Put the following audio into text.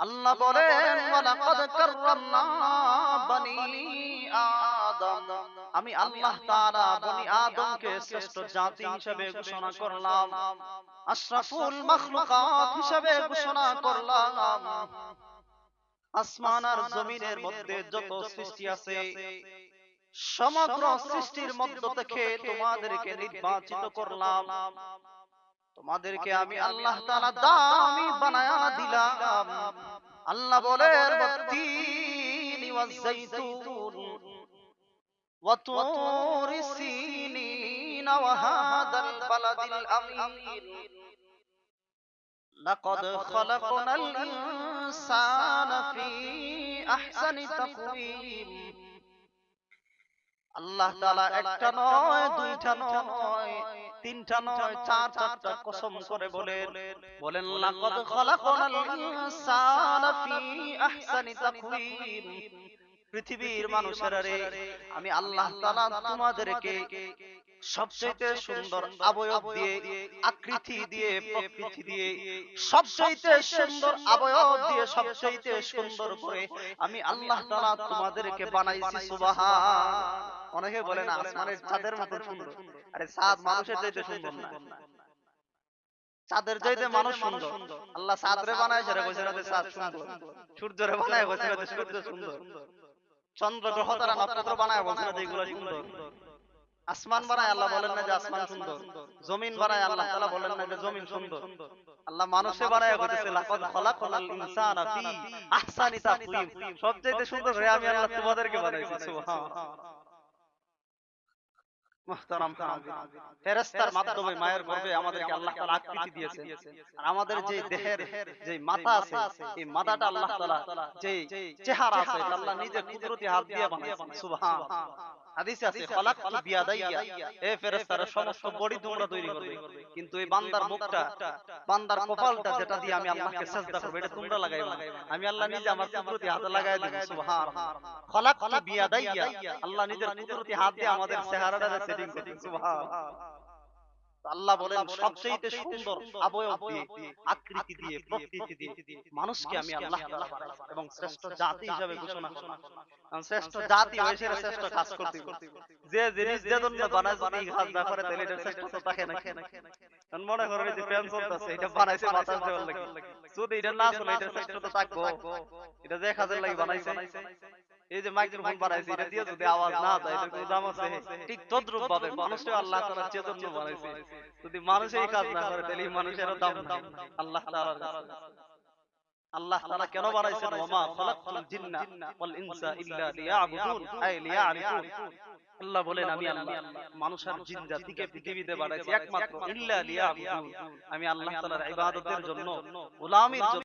আল্লাহ বলেন ওয়ালাকাদ কাররামনা বনি আদম, আমি আল্লাহ তাআলা বনি আদমকে শ্রেষ্ঠ জাতি হিসেবে ঘোষণা করলাম, আশরাফুল মাখলুকাত হিসেবে ঘোষণা করলাম। আসমান আর জমিনের মধ্যে যত সৃষ্টি আছে সমগ্র সৃষ্টির মধ্য থেকে তোমাদেরকে নির্বাচিত করলাম, তোমাদেরকে আমি আল্লাহ তাআলা দামি বানায়া দিলাম। আল্লাহ বলেন ওয়াত্তিনি ওয়াজ-যাইতুন ওয়া তুরি সিনিন ওয়া হাদাল বালাদিল আমিন লাকাদ খালাকনাল ইনসানা ফি আহসানি তাকওয়িম। আল্লাহ তাআলা একটা নয়, দুইটা নয়, তিনটা নয়, চারটা কসম করে বলেন লাকাদ খালাকনাল ইনসানা ফি আহসানি তাকওয়িম। পৃথিবীর মানুষেরা রে, আমি আল্লাহ তাআলা তোমাদেরকে সবচেয়ে সুন্দর অবয়ব দিয়ে, আকৃতি দিয়ে, প্রকৃতি দিয়ে, সবচেয়ে সুন্দর অবয়ব দিয়ে, সবচেয়ে সুন্দর করে আমি আল্লাহ তাআলা তোমাদেরকে বানাইছি। সুবহান। অনেকে বলে না আসমানের চাঁদের মতো সুন্দর। আরে চাঁদ মানুষের চাইতে সুন্দর না, চাঁদের চাইতে মানুষ সুন্দর। আল্লাহ চাঁদরে বানায় সেটা কইছে না যে চাঁদ সুন্দর, সূর্যরে বানায় কইছে না যে সূর্য সুন্দর, চন্দ্র গ্রহ তারা নক্ষত্র বানায় বলছে না যে এগুলো সুন্দর। আসমান বানায় আল্লাহ বলেন না যে আসমান সুন্দর, জমিন বানায় আল্লাহ তাআলা বলেন না যে জমিন সুন্দর। আল্লাহ মানুষে বানায় কইতেছে লাকাদ খালাকনাল ইনসানা ফি আহসানি তাকওয়িম, সবচেয়ে সুন্দর হয়ে আমি আল্লাহ তোমাদেরকে বানাইছি। সুবহানাল্লাহ। মুহতারাম ফেরেশতার মাধ্যমে মায়ের গর্ভে আমাদেরকে আল্লাহ তাআলা আকৃতি দিয়েছেন। আর আমাদের যে দেহের যে মাথা আছে, এই মাথাটা আল্লাহ তাআলা যে চেহারা আছে এটা আল্লাহ নিজে কুদরতি হাত দিয়ে বানাইছেন। সুবহানাল্লাহ। হাদিসে আছে খালাকতু বিয়াদাইয়া, এ ফেরেশতারা সমস্ত বডি তোমরা তৈরি করবে, কিন্তু এই বান্দার মুখটা, বান্দার কপালটা যেটা দিয়ে আমি আল্লাহকে সিজদা করব এটা তোমরা লাগাইবা, আমি আল্লাহ নিজে আমার কুদরতি হাতে লাগায় দেব। সুবহানাল্লাহ। খালাকতু বিয়াদাইয়া, আল্লাহ নিজের কুদরতি হাত দিয়ে আমাদের চেহারাটা সেটিং করছেন। সুবহানাল্লাহ। আল্লাহ বলেন সবচেয়ে সুন্দর অবয়ব দিয়ে, আকৃতি দিয়ে, প্রকৃতি দিয়ে মানুষকে আমি আল্লাহ তাআলা বানাইছি এবং শ্রেষ্ঠ জাতি হিসেবে ঘোষণা করলাম। শ্রেষ্ঠ জাতি হইছে শ্রেষ্ঠ কাজ করতে, যে জিনিস যে জন্য বানায় যদি এই কাজ না করে তাহলে এটা শ্রেষ্ঠতা থাকে না। কারণ মনে করেন যে ফ্যান চলতেছে, এটা বানাইছে বাতাস দেওয়ার লাগি, যদি এটা না চলে এটা শ্রেষ্ঠতা থাকবো? এটা যে কাজের লাগি বানাইছে। এই যে মাইক্রোফোন বানাইছে এটা দিয়ে যদি আওয়াজ না যায় এটা কোনো দাম আছে? ঠিক তদ্রূপ ভাবে মানুষকে আল্লাহ তাআলা যে জন্য বানাইছে, যদি মানুষ এই কাজ না করে তাহলে মানুষেরও দাম নাই আল্লাহ তাআলার কাছে। আল্লাহ তাআলা কেন বানাইছেন? ওয়ামা খালাকতুল জিন্না ওয়াল ইনসা ইল্লা লিয়াবুদুন, আই লিয়ারিফুন। আল্লাহ বলেন আমি আল্লাহ মানুষ আর জিন জাতিকে পৃথিবীতে বানাইছি একমাত্র ইল্লা লিয়াবুদুন, আমি আল্লাহ তাআলার ইবাদতের জন্য, গোলামির জন্য।